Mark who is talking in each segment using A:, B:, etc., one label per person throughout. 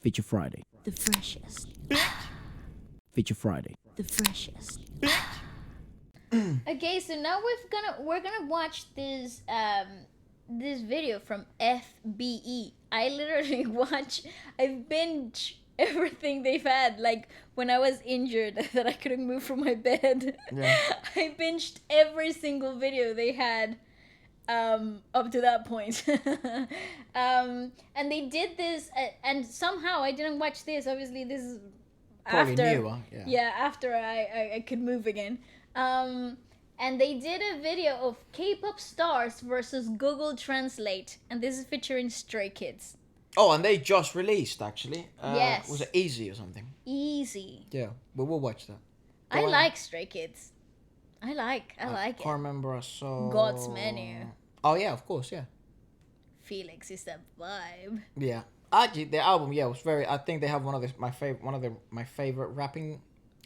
A: Feature Friday.
B: The freshest.
A: Feature Friday.
B: The freshest. Okay, so now we're gonna watch this this video from FBE. I literally I binge everything they've had. Like when I was injured that I couldn't move from my bed.
C: Yeah.
B: I binged every single video they had up to that point. And they did this and somehow I didn't watch this. Obviously this is
C: Probably
B: after
C: newer, yeah.
B: after I could move again. And they did a video of K-pop stars versus Google Translate, and this is featuring Stray Kids.
C: Oh, and they just released actually.
B: Yes.
C: Was it Easy or something?
B: Easy.
C: Yeah, but we'll watch that.
B: I
C: Go on.
B: like Stray Kids. I like
C: I
B: it.
C: can't remember I saw
B: God's Menu.
C: Oh yeah, of course, yeah.
B: Felix is the vibe.
C: Yeah. Actually the album, yeah, was very I think they have one of my favorite rapping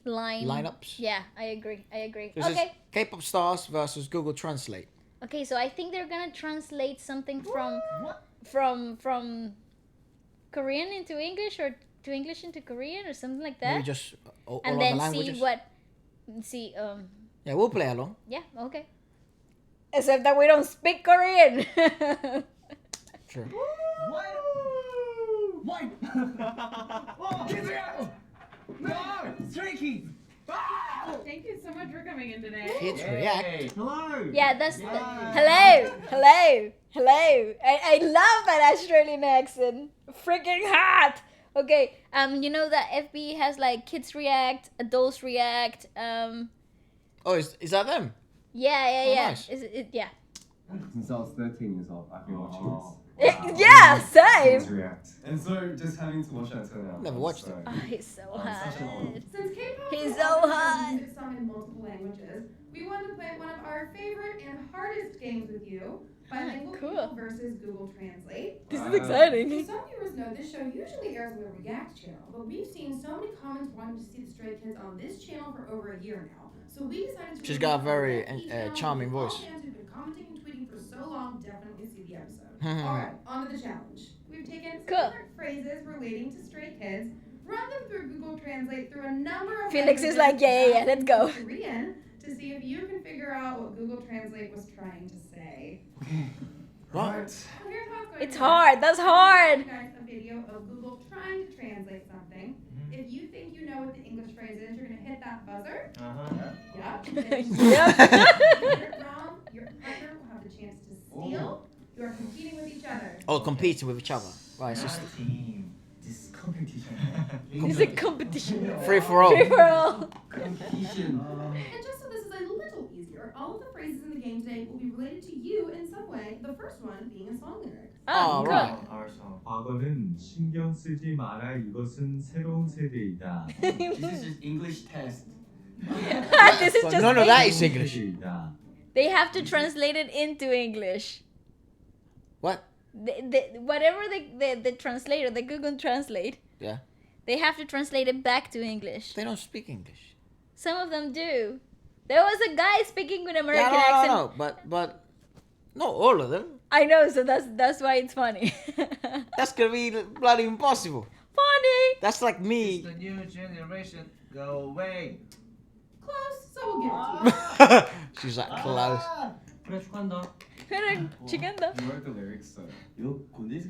C: lineups.
B: Yeah, I agree.
C: This is
B: Okay.
C: K-pop stars versus Google Translate.
B: Okay, so I think they're gonna translate something from Korean into English or to English into Korean or something like that.
C: Maybe just all
B: and
C: other
B: then
C: languages.
B: Yeah,
C: we'll play along.
B: Yeah, okay. Except that we don't speak Korean.
C: Sure.
D: What? No! Stray Kids!
E: Thank you so much for coming in today.
C: Kids react.
D: Hello!
B: Yeah, that's the... Hello. I love that Australian accent. Freaking hot. Okay, you know that FB has like kids react, adults react,
C: Oh, is that them?
B: yeah.
C: Nice.
B: Yeah.
F: Since I was 13 years old, I've been watching this.
B: Yeah, same.
F: Kids react. And so just having to watch that turn out.
C: Never watched it.
B: Oh, he's so hot.
F: such an honor.
E: Since K-pop
B: He's
E: is
B: so
E: also
B: hot.
E: music song in multiple languages, we wanted to play one of our favorite and hardest games with you, Bilingual
B: cool.
E: People versus Google Translate.
B: This is
E: So
B: exciting.
E: some viewers know this show usually airs on the React channel, but we've seen so many comments wanting to see the Stray Kids on this channel for over a year now. So we decided to
C: She's got a very
E: channel
C: charming
E: with all
C: voice.
E: fans who've been commenting and tweeting for so long, definitely see the episode.
C: Mhm.
E: Alright, on to the challenge. We've taken some
B: Cool.
E: different phrases relating to Stray Kids, run them through Google Translate through a number of
B: Felix is
E: languages,
B: like, yeah, let's go.
E: Korean, to see if you can figure out what Google Translate was trying to say.
C: What?
E: So here's how it's going
B: It's
E: to work.
B: hard. That's hard.
E: You guys a video of Google trying to translate something. If you think you know what the English phrase is, you're gonna hit that buzzer. Yeah.
B: Yep.
E: Your partner will have the chance to steal. You are competing with each other.
C: Oh, competing with each other. Right, it's just
F: Team. This competition.
B: It's a competition.
C: free for all.
B: Free for all.
F: Competition.
E: And just so this is a little easier, all of the phrases in the game today will be related to you in some way. The first one being a song lyric.
B: Oh, cool.
C: right.
F: Our song.
G: 과거는 신경 쓰지 마라. 이것은 새로운 세대이다.
F: This is just English test.
B: This is
C: But
B: just
C: none of that
B: English.
C: is English.
G: 세대이다.
B: They have to translate it into English.
C: What?
B: Whatever the translator, the Google Translate,
C: Yeah.
B: they have to translate it back to English.
C: They don't speak English.
B: Some of them do. There was a guy speaking with an American
C: Yeah,
B: accent.
C: no. But not all of them.
B: I know, so that's why it's funny.
C: That's gonna be bloody impossible.
B: Funny.
C: That's like me.
D: The new generation. Go away.
E: Close, so we'll give it to you.
C: She's like close.
F: 그래 축하한다.
B: 그래, 죽인다.
F: You wrote the lyrics, so.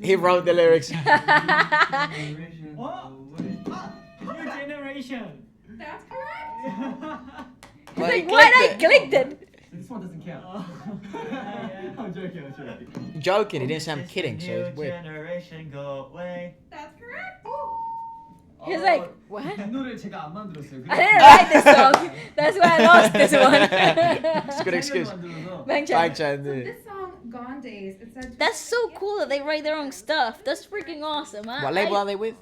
C: He wrote the lyrics.
F: Generation.
D: New generation.
E: That's correct.
C: But he
B: Like, what? I
C: clicked it.
B: clicked it.
F: This one doesn't count. I'm joking.
C: Joking. He didn't say I'm kidding, so
G: New
C: it's weird.
G: generation go away.
E: That's correct.
B: He's like, what?
F: 이 노래 제가 안 만들었어요.
B: I didn't write this song. That's why I lost this one.
C: It's a good excuse.
B: Bang
E: So
C: Chan.
E: this song, Gone Days, it said.
B: That's so cool that they write their own stuff. That's freaking awesome.
C: What label are they with?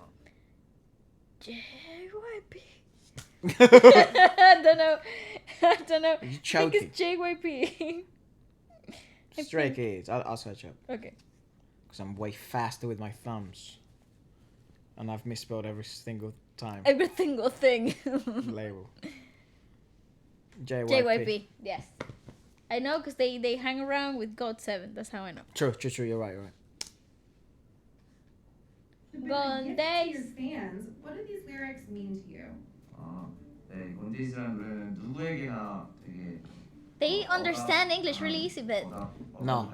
B: JYP. I don't know.
C: You're
B: I think
C: choking.
B: it's JYP.
C: Stray Kids. I'll search up.
B: Okay.
C: Because I'm way faster with my thumbs. And I've misspelled every single time.
B: Every single thing.
C: Label. JYP.
B: JYP. Yes. I know because they hang around with God7. That's how I know.
C: True. You're right.
B: Golden
E: gift to your
B: days.
E: fans, what do these lyrics mean to you?
D: 네, 건데이즈라는 노래는 누구에게나 되게
B: They understand English really easy, but
C: No,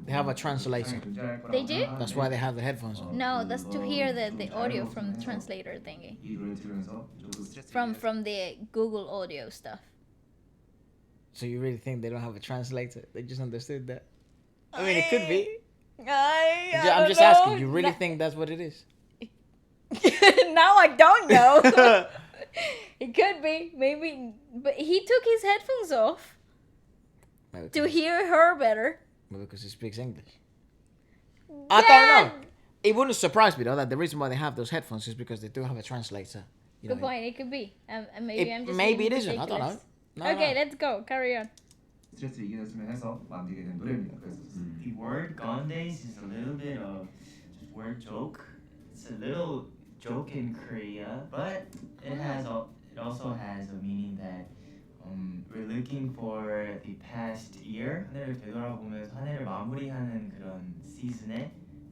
C: they have a translator.
B: They do?
C: That's why they have the headphones on.
B: no, that's to hear the audio from the translator thingy.
D: 이 노래 들으면서 조금 스트레스
B: From the Google audio stuff.
C: So you really think they don't have a translator? They just understood that? I mean, it could be. I'm just asking. You really think that's what it is?
B: Now I don't know. It could be, maybe, but he took his headphones off
C: Maybe
B: to hear her better.
C: because he speaks English. I don't know. It wouldn't surprise me though that the reason why they have those headphones is because they do have a translator. You
B: Good
C: know,
B: point. It could be. Maybe I'm just.
C: maybe
B: being
C: it isn't. I don't know.
B: ridiculous.
C: No,
B: Okay,
C: no.
B: let's go. Carry on.
D: 스트레스를 이겨냈으면 해서 만들게 된 노래입니다. 그래서
F: The word Gondays is a little bit of just word joke. It's a little joke in Korea, but it also has a meaning that we're looking for the past year. 한 해를 되돌아보면서 한 해를 마무리하는 그런 시즌에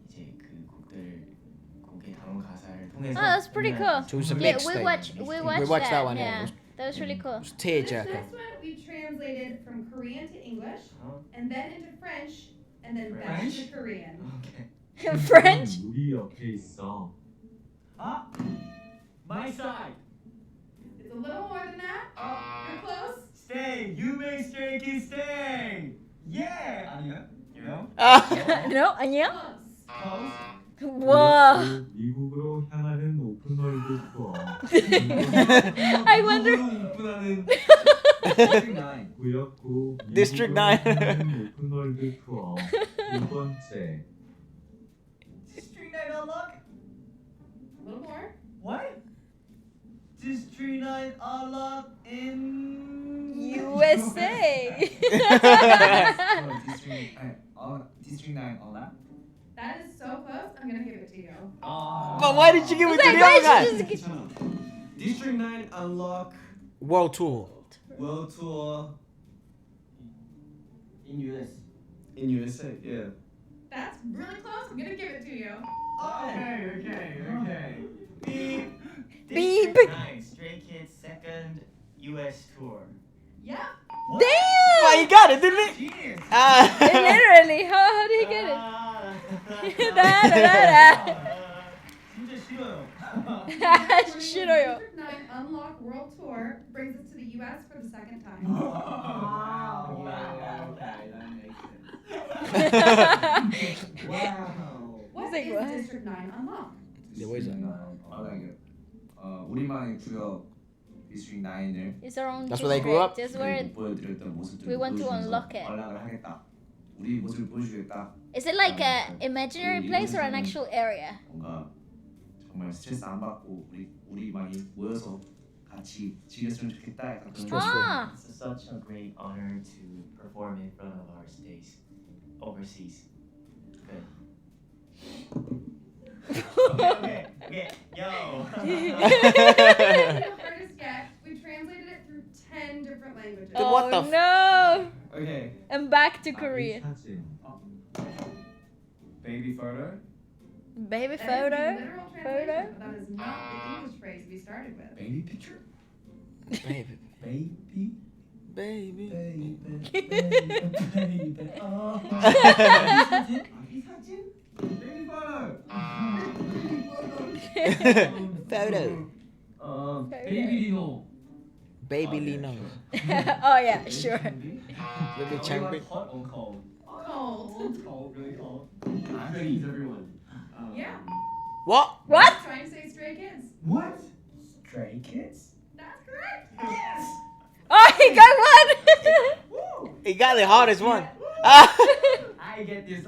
F: 이제 그 곡의 단원 가사를 통해서.
B: Oh, that's pretty cool.
C: So it's a
B: Yeah,
C: mixtape.
B: we watched
C: watched that
B: that.
C: one, yeah.
B: Yeah, that was really cool.
C: It's
E: This
C: tearjerker.
E: next one we translated from Korean to English,
F: Huh?
E: and then into French, and then back
F: French?
E: to Korean.
F: Okay.
B: French.
G: 우리 옆에 있어.
D: 아! My side!
E: It's a little more than that. You're close.
D: Stay! You make Stray Kids stay! Yeah! 아니야? You know?
B: No, 아니야?
E: Close.
B: Whoa.
G: 그렇고 미국으로 향하는 오픈월드 투어.
B: I wonder.
D: 오픈하는
G: 구역구
C: District
G: 미국으로
C: 9.
G: 향하는 오픈월드 투어. 두 번째.
D: District 9 unlock?
E: A little more.
D: What? District 9 unlock in
B: USA.
D: District 9 unlock?
E: That is so close. I'm gonna give it to you.
C: But why did you give it to
B: Like,
C: the
B: why
C: other
B: did
C: guy?
B: you just
D: District 9 unlock
C: World tour.
D: world tour in US. In USA, yeah.
E: That's really close. I'm gonna give it to you.
D: Okay. Beep.
B: Beep.
F: District 9, Stray Kids' second US tour.
E: Yep.
C: Well,
B: Damn!
C: he got it, didn't he?
D: Genius.
B: Literally, how did he get it? Da, da,
D: 진짜 싫어요.
B: da. 싫어요.
E: District 9 Unlock World Tour brings us to the US for the second time.
D: Wow. Okay, that makes sense. Wow.
E: What
B: Like
E: is
B: what?
E: District 9 Unlock?
C: Yeah, what is that?
D: 우리만의 구역 District 9을
B: It's our own
C: That's where they grew up?
B: Just where
D: 보여드렸던 모습들을
B: we want to
D: 보여주면서
B: unlock it.
D: 연락을 하겠다. 우리 모습을 보여주겠다.
B: is it like a imaginary place or an actual area?
D: 뭔가 정말 스트레스 안 받고 우리 많이 모여서 같이 즐겼으면 좋겠다. 약간 그런
C: Stress free.
B: Ah,
F: It's such a great honor to perform in front of our stage overseas. Good. Okay, yo.
E: The hardest yet. We translated it through 10 different languages.
C: Then what
B: oh
C: the
B: no!
D: Okay.
B: And back to
G: 아기
B: Korea.
G: 사진.
D: Baby photo.
B: Baby
E: That is the
B: photo.
E: literal translation, but that is not the English phrase we started with.
D: Baby picture.
C: Baby.
D: Baby.
C: Baby.
D: Baby. 어. 아기 사진. Baby photo.
C: Photo.
D: Baby 리노.
C: Baby Lino.
B: Oh yeah, sure.
C: Baby Changbi.
D: Hot or cold?
E: Cold.
D: Cold, really cold. Please, everyone.
E: Yeah.
C: What?
B: What?
E: Trying to say Stray Kids.
D: What? Stray Kids?
E: That's correct.
D: Yes.
B: Oh, he got one.
C: He got the hardest one.
D: I get this.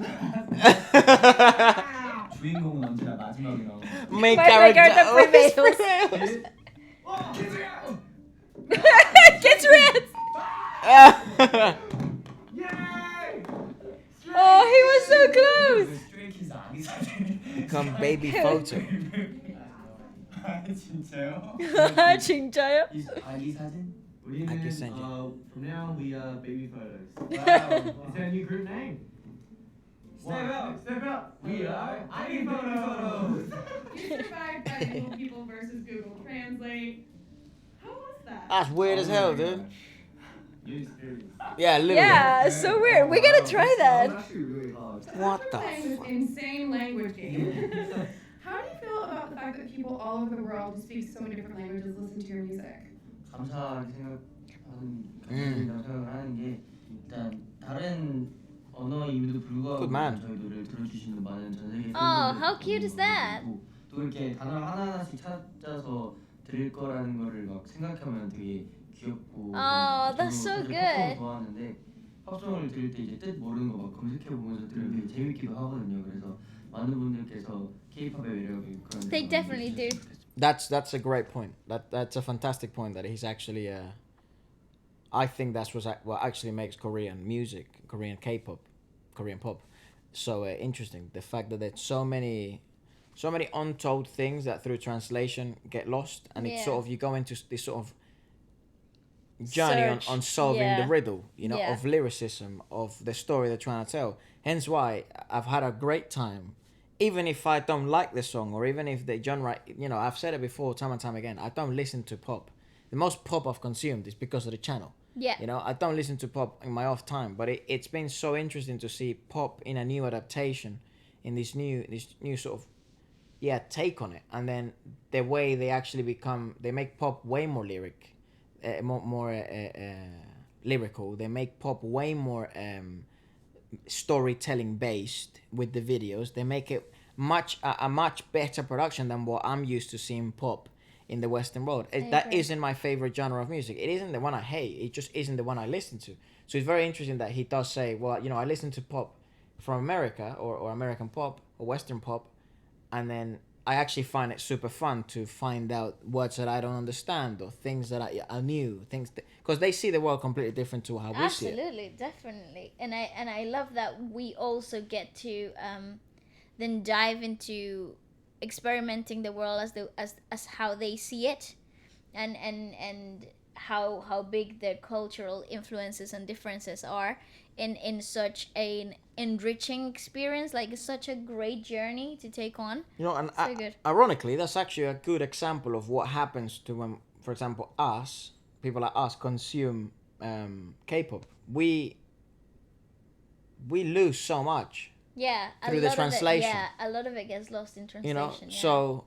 D: 주인공은 언제나 마지막에 나오는.
C: Main
B: My
C: character
B: character
C: always
B: prevails.
D: 와, 기술이야.
B: Gets red.
D: Yay!
B: Oh, he was so close.
D: Stray Kids 아기 사진.
C: Come baby photo.
D: 아, 진짜요?
B: 진짜요?
D: 아기 사진?
C: 아기 사진.
D: From now we baby photos.
F: Wow. Is that a new group name?
D: Step up. We are iPhotos.
E: You survived by Google People versus Google Translate. How was that?
C: That's weird as hell, dude.
D: New experience.
C: Yeah, literally.
B: Yeah, so weird. We gotta try that.
D: Actually, really hard.
C: What the
E: Playing this
C: fuck?
E: insane language game. How do you feel about the fact that people all over the world who speak so many different languages listen to your music?
F: 감사하게 생각한다고 생각을 하는 게 일단 다른 언어임에도 불구하고
C: Good man.
F: 저희 노래를 들어주시는 많은 전 세계
B: Oh,
F: 팬분들
B: how cute is that?
F: 또 이렇게 단어 하나하나씩 찾아서 들을 거라는 거를 막 생각하면 되게 귀엽고
B: Oh, that's so good.
F: 좋아하는데 팝송을 들을 때 이제 뜻 모르는 거 막 검색해 보면서 들으면 되게 재밌기도 하거든요. 그래서 많은 분들께서 K-팝의 매력을 그런
B: They definitely do.
C: That's a great point. That's a fantastic point that he's actually. I think that's what actually makes Korean music, Korean K-pop, Korean pop, so interesting. The fact that there's so many untold things that through translation get lost, and it's sort of you go into this sort of journey on solving the riddle, you know, of lyricism, of the story they're trying to tell. Hence why I've had a great time. Even if I don't like the song, or even if the genre, you know, I've said it before time and time again, I don't listen to pop. The most pop I've consumed is because of the channel.
B: Yeah.
C: You know, I don't listen to pop in my off time, but it's been so interesting to see pop in a new adaptation, in this new sort of, take on it. And then the way they actually they make pop way more more lyrical. They make pop way more storytelling based with the videos. They make it a much better production than what I'm used to seeing pop in the Western world. That isn't my favorite genre of music. It isn't the one I hate. It just isn't the one I listen to. So it's very interesting that he does say, well, you know, I listen to pop from America or American pop or Western pop, and then I actually find it super fun to find out words that I don't understand or things that are new, because they see the world completely different to how we see it.
B: Absolutely, definitely, and I love that we also get to then dive into experimenting the world as how they see it, and how big their cultural influences and differences are in such an enriching experience. Like, it's such a great journey to take on.
C: You know, and
B: So good.
C: ironically, that's actually a good example of what happens to when, for example, people like us consume K-pop. We lose so much.
B: Yeah,
C: through the translation.
B: A lot of it gets lost in translation.
C: You know,
B: yeah.
C: so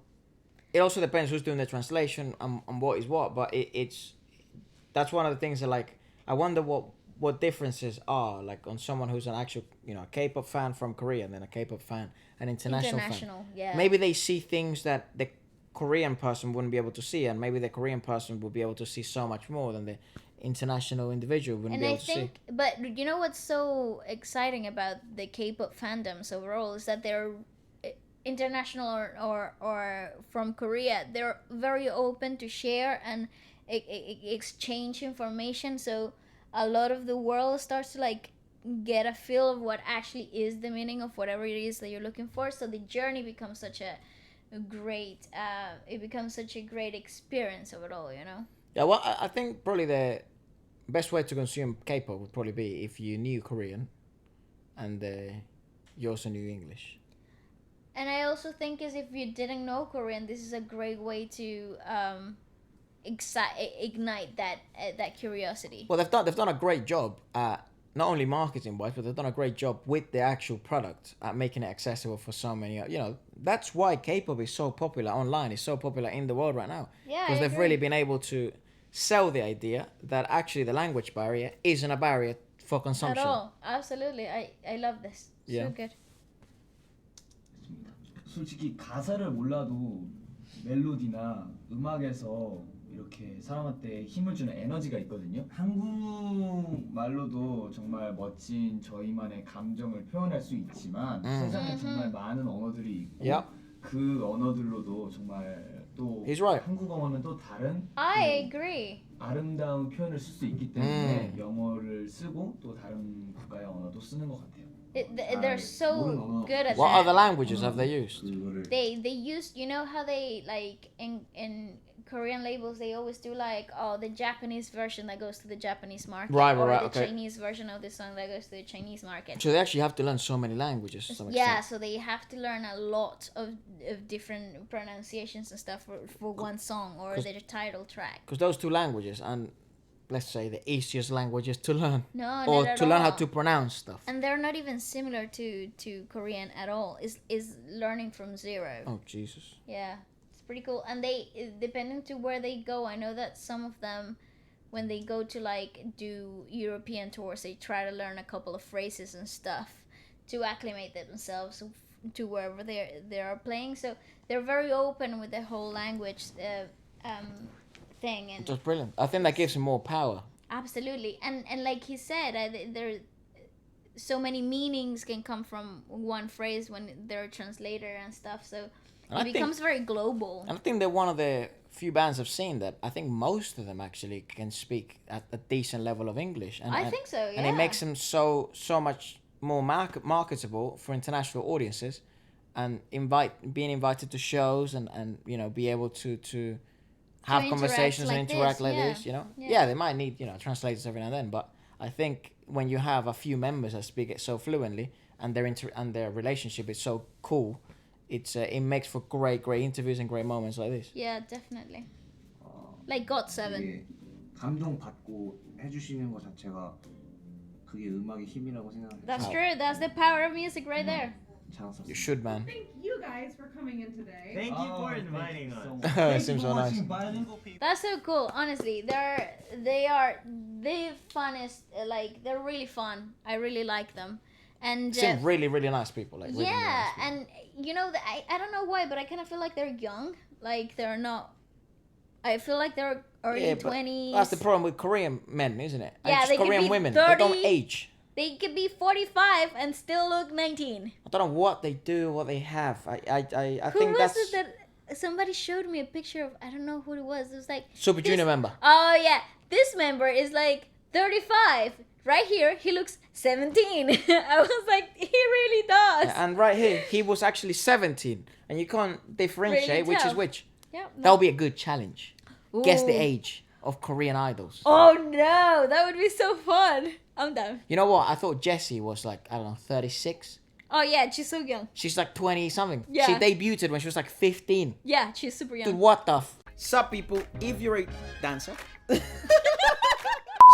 C: it also depends who's doing the translation and what is what. But that's one of the things that, like, I wonder what differences are, like, on someone who's an actual, you know, a K-pop fan from Korea and then a K-pop fan, an international fan.
B: Yeah.
C: Maybe they see things that the Korean person wouldn't be able to see, and maybe the Korean person will be able to see so much more than the international individual wouldn't be able to see.
B: But you know what's so exciting about the K-pop fandoms overall is that they're international or from Korea. They're very open to share and exchange information. So a lot of the world starts to, like, get a feel of what actually is the meaning of whatever it is that you're looking for. So the journey becomes such a great experience overall, you know.
C: Yeah, well, I think probably the best way to consume K-pop would probably be if you knew Korean and you also knew English.
B: And I also think is if you didn't know Korean, this is a great way to ignite that curiosity.
C: Well, they've done a great job at not only marketing wise, but they've done a great job with the actual product at making it accessible for so many. You know, that's why K-pop is so popular online. It's so popular in the world right now.
B: Yeah,
C: because they've really been able to sell the idea that actually the language barrier isn't a barrier for consumption.
B: At all. Absolutely. I love this.
C: Yeah.
B: So good.
H: 솔직히 가사를 몰라도 멜로디나 음악에서 이렇게 사람한테 힘을 주는 에너지가 있거든요. 한국말로도 정말 멋진 저희만의 감정을 표현할 수 있지만 세상에 정말 많은 언어들이 있고 그 언어들로도 정말 또 한국어는 또 다른
B: I agree.
H: 아름다운 표현을 쓸 수 있기 때문에 영어를 쓰고 또 다른 국가의 언어도 쓰는 것 같아요.
B: They're so good at
C: What
B: that.
C: other languages have they used?
B: They use, you know how they like in Korean labels they always do like the Japanese version that goes to the Japanese market,
C: Right,
B: or the
C: okay.
B: Chinese version of the song that goes to the Chinese market.
C: So they actually have to learn so many languages to some
B: Yeah,
C: extent.
B: so they have to learn a lot of different pronunciations and stuff for one song or their title track.
C: Because those two languages and let's say the easiest languages to learn,
B: No,
C: or
B: not at
C: to learn how
B: all.
C: to pronounce stuff.
B: And they're not even similar to Korean at all. Is learning from zero.
C: Oh Jesus!
B: Yeah, it's pretty cool. And they, depending to where they go, I know that some of them, when they go to like do European tours, they try to learn a couple of phrases and stuff to acclimate themselves to wherever they are playing. So they're very open with the whole language thing. And
C: Just brilliant. I think that gives him more power.
B: absolutely. And like he said, there so many meanings can come from one phrase when they're a translator and stuff. So
C: And
B: it becomes very global.
C: And I think they're one of the few bands I've seen that I think most of them actually can speak at a decent level of English. And
B: I think so, yeah.
C: And it makes them so much more marketable for international audiences, and being invited to shows and you know, be able to have conversations and interact like this, you know. Yeah, they might need, you know, translators every now and then, but I think when you have a few members that speak it so fluently and their relationship is so cool, it makes for great interviews and great moments like this.
B: Yeah, definitely. Like GOT7.
D: 감동받고 해주시는 것 자체가 그게 음악의 힘이라고 생각해요.
B: That's true. That's the power of music right there.
C: You should, man.
E: Thank you guys for coming in today.
F: Thank you for inviting us.
C: It seems so nice.
B: That's so cool. Honestly, they're the funnest. Like they're really fun. I really like them. And
C: Seem really nice people. Like really,
B: yeah,
C: really nice people.
B: and you know, I don't know why, but I kind of feel like they're young. Like they're not. I feel like they're early 20s.
C: That's the problem with Korean men, isn't it?
B: Yeah,
C: And
B: they could
C: Korean
B: be
C: women.
B: 30.
C: They don't age.
B: They could be 45 and still look 19.
C: I don't know what they do, what they have. I
B: Who
C: think
B: was
C: that's
B: it that somebody showed me a picture of? I don't know who it was. It was like
C: Super Junior member.
B: Oh yeah, this member is like 35. Right here, he looks 17. I was like, he really does.
C: And right here, he was actually 17, and you can't differentiate
B: Really
C: which is
B: tell.
C: which.
B: Yeah.
C: That'll be a good challenge. Guess the
B: Ooh.
C: age of Korean idols.
B: Oh no, that would be so fun. I'm down.
C: You know what? I thought Jessie was like, I don't know, 36.
B: Oh yeah, she's so young.
C: She's like 20 something.
B: Yeah.
C: She debuted when she was like 15.
B: Yeah, she's super young.
C: Dude, what the Sup people, if you're a dancer.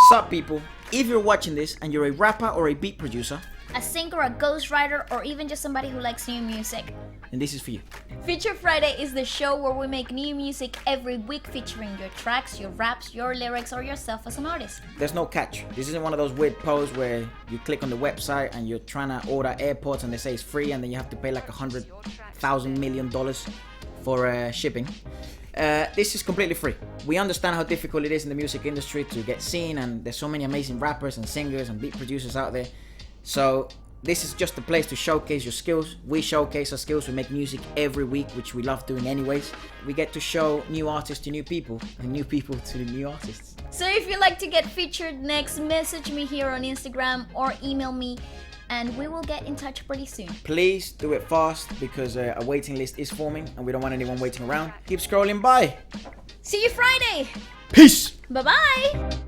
C: Sup people, if you're watching this and you're a rapper or a beat producer,
B: A singer, a ghostwriter, or even just somebody who likes new music,
C: then this is for you.
B: Feature Friday is the show where we make new music every week featuring your tracks, your raps, your lyrics, or yourself as an artist.
C: There's no catch. This isn't one of those weird posts where you click on the website and you're trying to order AirPods and they say it's free and then you have to pay like $100,000 million for shipping. This is completely free. We understand how difficult it is in the music industry to get seen, and there's so many amazing rappers and singers and beat producers out there. So this is just a place to showcase your skills. We showcase our skills. We make music every week, which we love doing anyways. We get to show new artists to new people and new people to new artists.
B: So if you'd like to get featured next, message me here on Instagram or email me and we will get in touch pretty soon.
C: Please do it fast because a waiting list is forming and we don't want anyone waiting around. Keep scrolling by.
B: See you Friday.
C: Peace.
B: Bye-bye.